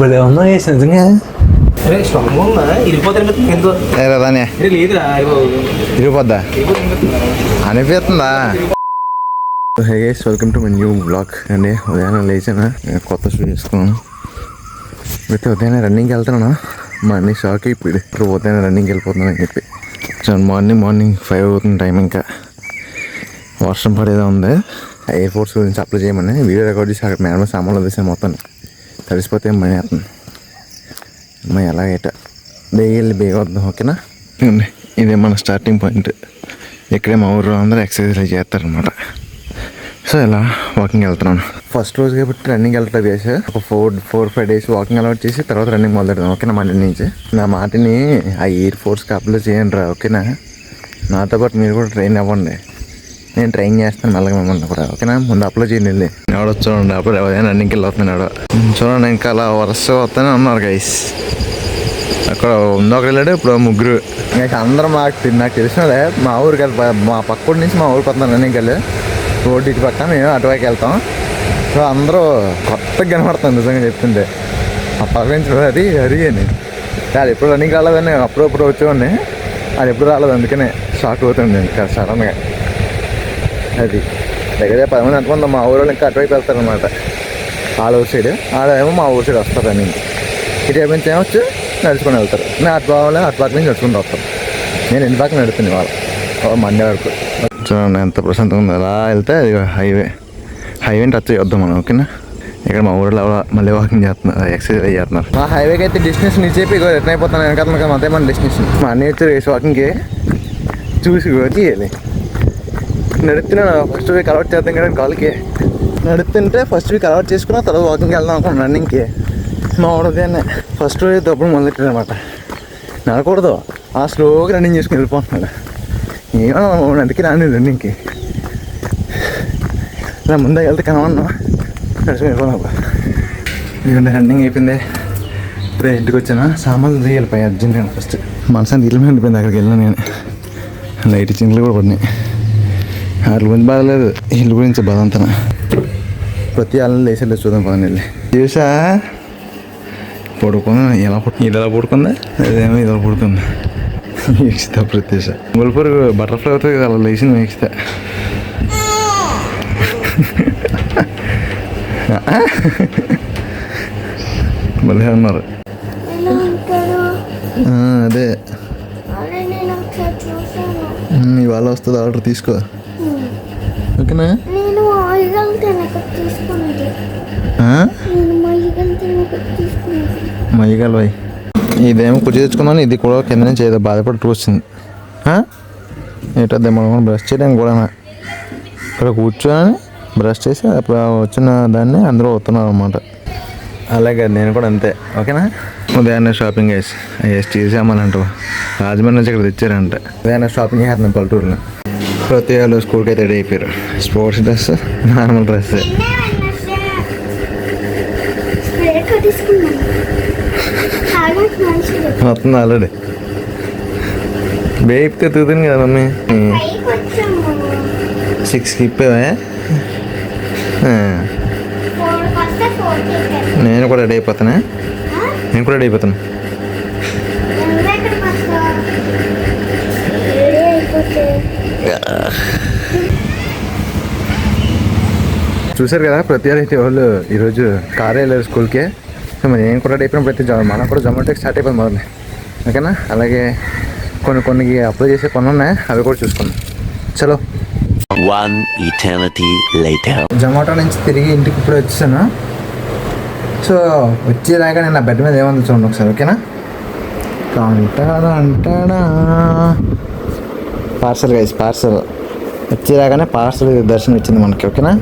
భలే ఉన్నా వేసి నిజంగా ఇరిగిపోద్దా అనిపిస్తుందా? Hey guys, welcome to my new blog అండి. ఉదయాన్నే లేచాను, కొత్త షూ వేసుకున్నాను. అయితే ఉదయాన్నే రన్నింగ్కి వెళ్తున్నాను. మా అన్ని షాక్ అయిపోయాడు, ఇప్పుడు ఉదయాన్నే రన్నింగ్కి వెళ్ళిపోతున్నాను అని చెప్పి. సో మార్నింగ్ 5 అవుతుంది టైం. ఇంకా వర్షం పడేదా ఉంది. ఎయిర్ ఫోర్స్ గురించి అప్లై చేయమని వీడియో రికార్డ్ చేసి అక్కడ మేడం సామాన్లు వదిలేసాను. మొత్తం తడిసిపోతే మనీ వేస్తుంది. అమ్మాయి ఎలాగైట బేగ వద్దాం. ఓకేనా? ఇదే మన స్టార్టింగ్ పాయింట్. ఇక్కడే మా ఊరు అందరూ ఎక్సర్సైజ్ చేస్తారనమాట. సో ఇలా వాకింగ్ వెళ్తున్నాను. ఫస్ట్ రోజు కాబట్టి రన్నింగ్ వెళ్ళటం చేసి ఒక 4-5 days వాకింగ్ అలవాటు చేసి తర్వాత రన్నింగ్ మొదలెడదాం. ఓకేనా? మండే నుంచి నా మాటని ఆ ఎయిర్ ఫోర్స్కి అప్లై చేయండి రా. ఓకేనా? నాతో పాటు మీరు కూడా ట్రైన్ అవ్వండి. నేను ట్రైన్ చేస్తాను మెల్లగా మిమ్మల్ని కూడా. ఓకేనా? ముందు అప్లై చేయండి. వెళ్ళి ఎవడో చూడండి, అప్పుడు రన్నింగ్కి వెళ్ళి వస్తున్నాడు. చూడండి, ఇంకా అలా వరుస వస్తూనే ఉన్నారు గైస్. అక్కడ ఒక వెళ్ళాడు, ఇప్పుడు ముగ్గురు. ఇంకా అందరూ నాకు తెలిసినదే మా ఊరికి మా పక్క నుంచి మా ఊరికి వస్తున్నాను రన్నింగ్కి వెళ్ళి. రోడ్డు ఇటు పక్క, మేము అటువైపు వెళ్తాం. సో అందరూ కొత్తగా కనపడుతుంది నిజంగా చెప్తుంటే. ఆ పక్క నుంచి హరి అని అది ఎప్పుడు రన్నింగ్ రాలేదని అప్పుడప్పుడు వచ్చేవాడిని. అది ఎప్పుడు రాలేదు, అందుకనే షాక్ అవుతుంది ఇంకా సడన్గా. అది దగ్గర 10 మంది అనుకుందాం. మా ఊరు వాళ్ళు ఇంకా అటువైపు వెళ్తారనమాట. వాళ్ళ ఊరు సైడ్, ఆడేమో మా ఊరు సైడ్ వస్తారు రన్నింగ్. ఇటువైపు నుంచి ఏమొచ్చు నడుచుకొని వెళ్తారు. నేను అటు బాగాలే అటు పక్క నుంచి నడుచుకుంటూ వస్తాను. నేను ఎన్ని పక్కన నడుతుంది వాళ్ళు మండే వరకు. చూడండి ఎంత ప్రశాంతంగా ఉంది. అలా వెళ్తే అది హైవేని టచ్ చేద్దాం మనం. ఓకేనా? ఇక్కడ మా ఊళ్ళో మళ్ళీ వాకింగ్ చేస్తున్నారు, ఎక్సర్సైజ్ చేస్తున్నారు. మా హైవేకి అయితే డెస్టినేషన్ ఇచ్చేపి రిటర్న్ అయిపోతాను. వెనకాల అదే మన డెస్టినేషన్. మా అన్నీ వచ్చి రేస్ వాకింగ్కి చూసి తీయాలి. నడుస్తున్నాను. ఫస్ట్ వీక్ అలవాటు చేద్దాం కదా కాల్కి. నడుస్తుంటే ఫస్ట్ వీక్ అలవాటు చేసుకున్నా తర్వాత వాకింగ్కి వెళ్దాం అనుకున్నాను రన్నింగ్కి. మా ఉదయాన్నే ఫస్ట్ రోజు తప్పుడు మొదలెట్టాడు అనమాట. నడకూడదు, ఆ స్లోగా రన్నింగ్ చేసుకుని వెళ్ళిపోతున్నాడు. ఏమో అందుకే రాను రన్నింగ్కి. ఇలా ముందే వెళ్తే కనవన్నా నడుచుకుని వెళ్ళిపోయినా. ఇదిగోండి రన్నింగ్ అయిపోయింది. ఇప్పుడే ఇంటికి వచ్చాను. సామాన్లు వెళ్ళిపోయాయి అర్జెంట్గా. ఫస్ట్ మనసాన్ని ఇల్లు మీద వెళ్ళిపోయింది. అక్కడికి వెళ్ళినా నేను. లైట్ చింతలు కూడా పడినాయి. వాటి గురించి బాధలేదు, ఇల్లు గురించి బాధ అంతా. ప్రతి వాళ్ళని లేచేలేదు చూద్దాం పదని వెళ్ళి. చూసా పడుకుందా, ఇది ఎలా పడుకుందా, అదేమో ఇది ఎలా పడుకుందా. వీక్షిత ప్రత్యేష గొల్పూర్ బటర్ఫ్లై అవుతుంది కదా, అలా లేచింది వీక్షిత. మళ్ళీ అన్నారు అదే ఇవాళ వస్తుంది, ఆర్డర్ తీసుకో. ఓకేనా? మయ్యగలవాయి. ఇదేమో కుర్చీ తెచ్చుకున్నాను. ఇది కూడా కింద నుంచి ఏదో బాధపడుతూ వచ్చింది. ఏంటో మనం బ్రష్ చేయడానికి కూడా ఇక్కడ కూర్చొని బ్రష్ చేసి అప్పుడు వచ్చిన దాన్ని అందరూ వస్తున్నారు అనమాట. అలాగే నేను కూడా అంతే. ఓకేనా? ఉదయాన్నే షాపింగ్ వేసి స్టీల్ సామాన్ అంటూ రాజమండ్రి నుంచి ఇక్కడ తెచ్చారంట. ఉదయాన్నే షాపింగ్ చేస్తున్నాను పల్లెటూరులో. ప్రతి వాళ్ళు స్కూల్కి అయితే రెడీ అయిపోయారు. Sports dress, normal dress. వస్తుంది ఆల్రెడీ. బేయితే తూతుంది కదా మమ్మీ. 6కి ఇప్పేవా? నేను కూడా రెడీ అయిపోతాను. చూసారు కదా, ప్రతి అయితే వాళ్ళు ఈరోజు కారే వెళ్ళారు స్కూల్కి. సో మరి నేను కూడా రెడీ అయిపోయిన ప్రతి మనకు కూడా జొమాటోకి స్టార్ట్ అయిపోయింది మొదలు. ఓకేనా? అలాగే కొన్ని అప్లై చేసే కొన్ని ఉన్నాయి, అవి కూడా చూసుకున్నాం. చలో. జొమాటో నుంచి తిరిగి ఇంటికి ఇప్పుడు వచ్చేసాను. సో వచ్చేదాకా నేను నా బెడ్ మీద ఏమంది చూడండి ఒకసారి. ఓకేనా? అంటాడా పార్సల్ గైస్, పార్సల్ వచ్చేదాకానే పార్సల్ దర్శనం ఇచ్చింది మనకి. ఓకేనా?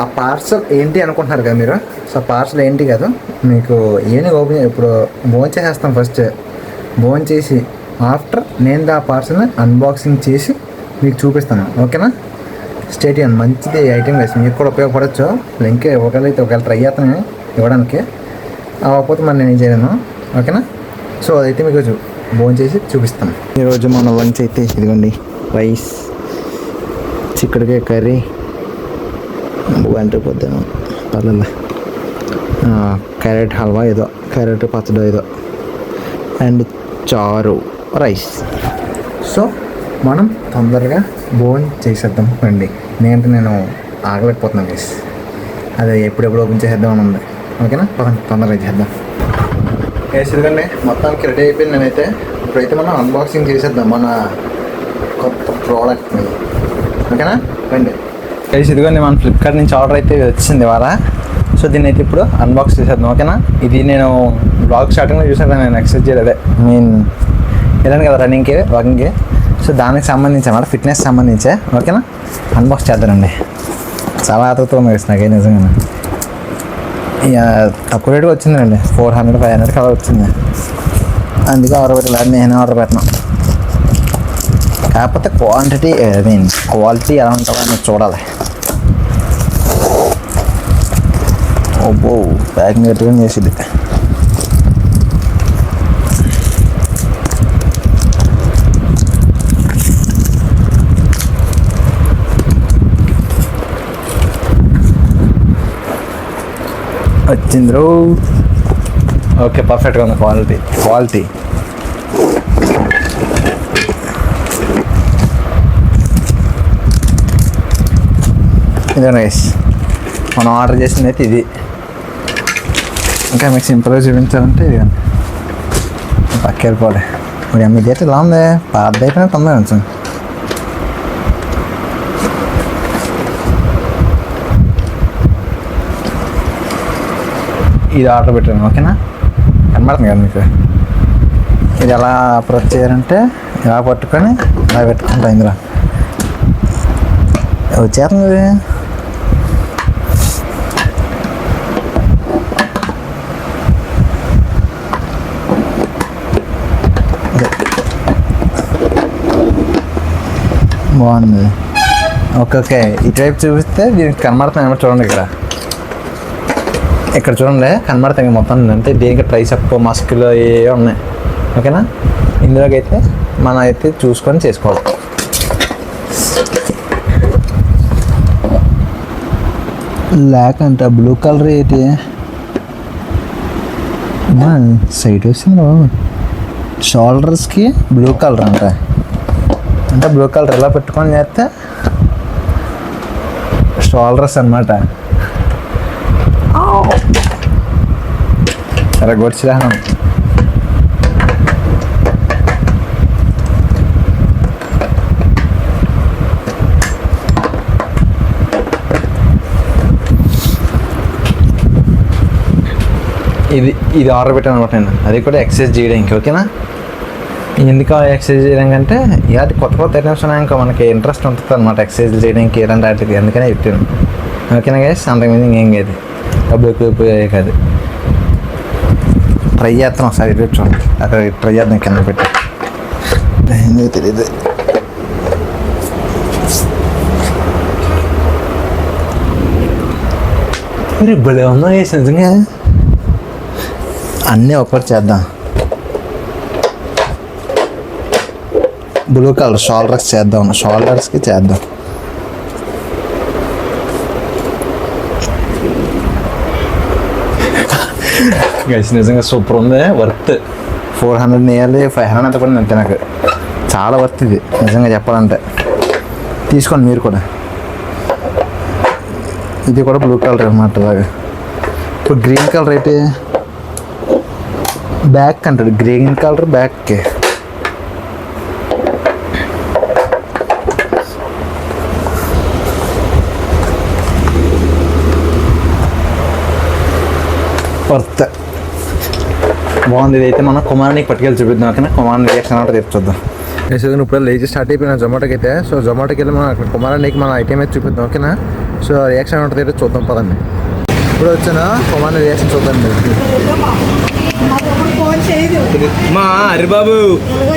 ఆ పార్సల్ ఏంటి అనుకుంటున్నారు కదా మీరు. సో పార్సల్ ఏంటి కదా, మీకు ఏమి ఓపెన్ ఇప్పుడు భోజనం చేసేస్తాం. ఫస్ట్ భోజనం చేసి ఆఫ్టర్ నేను ఆ పార్సల్ని అన్బాక్సింగ్ చేసి మీకు చూపిస్తాను. ఓకేనా? స్టేట్ చేయండి. మంచిది ఐటెం వేసి మీకు కూడా ఉపయోగపడవచ్చు. లింక్ ఒకవేళ ట్రై చేస్తాను ఇవ్వడానికి. అవ్వకపోతే మరి నేను ఏం చేయను. ఓకేనా? సో అదైతే మీకు భోజనం చేసి చూపిస్తాను. ఈరోజు మన లంచ్ అయితే ఇదిగోండి, రైస్, చిక్కుడుకాయ కర్రీ, వంట పొద్దాను పర్లేదు. క్యారెట్ హల్వా ఏదో, క్యారెట్ పచ్చడి ఏదో, అండ్ చారు, రైస్. సో మనం తొందరగా భోజనం చేసేద్దాం రండి. నేను ఆగలేకపోతున్నాను గైస్. అదే ఎప్పుడెప్పుడు ఓపెన్ చేసేద్దాం అని ఉంది. ఓకేనా, తొందరగా చేద్దాం గైస్. ఎందుకంటే మొత్తానికి రెడీ అయిపోయింది నేనైతే. ఇప్పుడైతే మనం అన్బాక్సింగ్ చేసేద్దాం మన కొత్త ప్రోడక్ట్ని. ఓకేనా రండి గైస్. ఇదిగోండి మన ఫ్లిప్కార్ట్ నుంచి ఆర్డర్ అయితే వచ్చింది ఇవాళ. సో దీన్ని అయితే ఇప్పుడు అన్బాక్స్ చేసేద్దాం. ఓకేనా, ఇది నేను బ్లాగ్ స్టార్టింగ్లో చూసాను, నేను ఎక్సర్సైజ్ చేయలేదే, వెళ్ళాను కదా రన్నింగ్కి, వాకింగ్కి. సో దానికి సంబంధించి అన్నమాట, ఫిట్నెస్ సంబంధించే. ఓకేనా, అన్బాక్స్ చేద్దానండి. చాలా ఆతృతగా ఉంది నాకే నిజంగా. ఇక తక్కువ రేటుగా వచ్చిందండి, 400 500 అలా వచ్చింది. అందుకే ఆర్డర్ పెట్టలేదు, నేను ఆర్డర్ పెట్టను. కాకపోతే క్వాలిటీ ఎలా ఉంటుందో అని చూడాలి. ఓ ప్యాకింగ్ గట్టిగా చేసింది. వచ్చింది. ఓకే, పర్ఫెక్ట్గా ఉంది క్వాలిటీ. ఇదే నైస్. మనం ఆర్డర్ చేసింది అయితే ఇది. ఇంకా మీకు సింపుల్గా చూపించాలంటే ఇది పక్క వెళ్ళిపోలే. ఇప్పుడు మీ డేట్ ఇలా ఉంది, పాత అయిపోయినా తొందరగా కొంచెం. ఇది ఆర్డర్ పెట్టాను. ఓకేనా, కనబడుతుంది కదా మీకు. ఇది ఎలా అప్రోచ్ చేయాలంటే ఇలా పట్టుకొని ఇలా పెట్టుకుంటా. ఇందులో వచ్చేస్తుంది. బాగుంది. ఓకే, ఇటువైపు చూపిస్తే దీనికి కనబడుతుంది అనమాట. చూడండి ఇక్కడ చూడండి కనబడతాయి మొత్తం. అంటే దీనికి ట్రైసెప్ మస్కులు ఏ ఉన్నాయి. ఓకేనా, ఇందులోకి అయితే మనం అయితే చూసుకొని చేసుకోవాలి. లేకంట బ్లూ కలర్ ఏంటి సైట్ వచ్చింది బాబు. షోల్డర్స్కి బ్లూ కలర్ అంటే బ్లూ కలర్ ఎలా పెట్టుకొని చేస్తే షోల్డర్స్ అన్నమాట. సరే గొడిచిరా. ఇది ఆర్డర్ పెట్టాను అనమాట నేను. అది కూడా ఎక్సర్సైజ్ చేయడానికి. ఓకేనా, ఎందుకు ఎక్సర్సైజ్ చేయడానికి అంటే అది కొత్త ఐటమ్స్ ఉన్నాయి, ఇంకా మనకి ఇంట్రెస్ట్ ఉంటుంది అనమాట ఎక్సర్సైజ్ చేయడానికి, ఇలాంటి వాటికి. అందుకనే పెట్టాను. ఓకేనా గైస్, అంతకుమించి ఇంకేం కాదు, డబ్బులు ఎక్కువ కాదు. ట్రై చేస్తాం ఒకసారి. చూడండి అక్కడ ట్రై చేద్దాం, కింద పెట్టి. ఎందుకు తెలియదు. భలే ఉందా గైస్ నిజంగా. అన్నీ ఒకటి చేద్దాం. బ్లూ కలర్ షోల్డర్స్ చేద్దాం, షోల్డర్స్కి చేద్దాం. గైస్ నిజంగా సూపర్ ఉంది. వర్త్ 400 నియర్లీ 500 అంత పడింది అంతే. నాకు చాలా వర్త్ ఇది నిజంగా చెప్పాలంటే. తీసుకోండి మీరు కూడా. ఇది కూడా బ్లూ కలర్ అన్నమాట. అలాగా ఇప్పుడు గ్రీన్ కలర్ అయితే బ్యాక్ అంటాడు. గ్రీన్ కలర్ బ్యాక్కి. వర్త్ బాగుంది. ఇది అయితే మనం కుమారానికి పట్టుకెళ్ళి చూపిద్దాం. ఓకేనా, కుమారాన్ని రియాక్షన్ అంటే తెచ్చుద్దాం. ఇప్పుడు లేచి స్టార్ట్ అయిపోయినా జొమాటోకి అయితే. సో జొమాటోకి వెళ్ళి మనం అక్కడ కుమారానికి మన ఐటమ్ అయితే చూపిద్దాం. ఓకేనా, సో రియాక్షన్ ఉంటుంది చూద్దాం పదండి. ఇప్పుడు వచ్చినా కుమార్ రియాక్షన్ చూద్దాం. మా Haribabu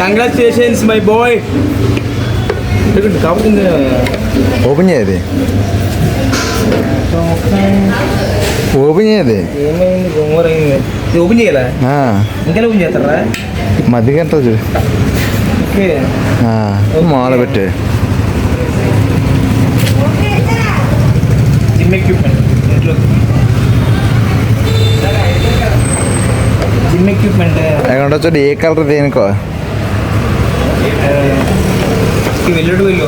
congratulations my boy. Open చేయది, ఓపెన్ చేయది. ఏమైంది? గోంగూర అయింది. ఓపెన్ చేయాలా? ఇంకా ఓపెన్ చేస్తారా? మధ్య గంట చూడు. ఓకే, మామూలు పెట్టి జిమ్ ఎక్విప్మెంట్ ఇంట్లో. ఉంటుంది చూడు, ఏ కలర్ దేనికో. వెళ్ళడు వెళ్ళు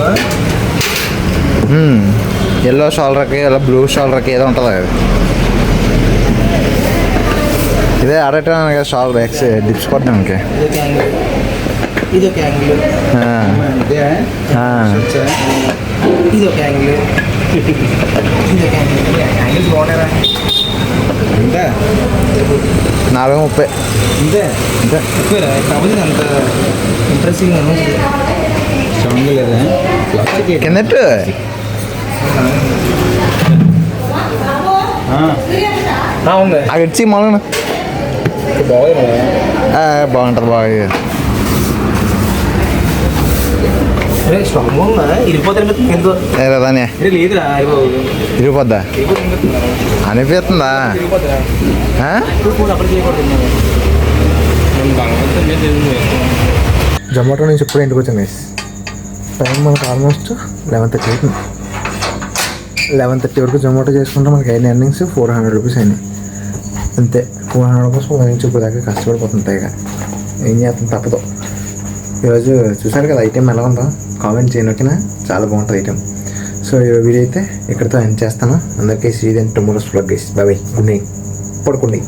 ఎల్లో షాల్డర్కి ఇలా బ్లూ షాల్డర్కి ఏదో ఉంటుంది అది. ఇదే ఆడటానికి కదా షాల్డర్ ఎక్స్ డిప్స్ కొట్టడానికి. ఇది ఒక యాంగిల్, ఇది ఒక యాంగిల్, ఇది ఒక యాంగిల్. యాంగిల్స్ బాగున్నారా? ఇంకా 430. ఇంతే అంతే. ఎక్కువేరా కాకపోతే అంత ఇంట్రెస్టింగ్ స్ట్రాంగ్ లేదా కిందట్టు ఉంది. అక్కడ ఇచ్చి మొన్న బాగుంటుంది బాగా. స్ట్రాంగ్ ఉందా? ఇరిగిపోతారు ఎంతో దాని లేదురా ఇరిగిపోద్దా అనిపిస్తుందా? జొమాటో నుంచి ఇప్పుడు ఇంటికి వచ్చాను గైస్. టైం మనకు ఆల్మోస్ట్ 11:30 అవుతుంది. 11:30 వరకు జొమాటో చేసుకుంటే మనకి అయిన ఎర్నింగ్స్ 400 రూపీస్ అయినాయి అంతే. 400 రూపీస్ నుంచి ఇప్పుడు దగ్గర కష్టపడిపోతుంటాయి. ఇక ఏం చేస్తుంది, తప్పదు. ఈరోజు చూసారు కదా ఐటెం ఎలా ఉందో, కామెంట్ చేయను ఓకేనా. చాలా బాగుంటుంది ఐటెం. సో ఈ వీడియో అయితే ఇక్కడితో ఎండ్ చేస్తాను. అందరికీ see then tomorrow's vlog guys. Bye bye, good night, పడుకోండి.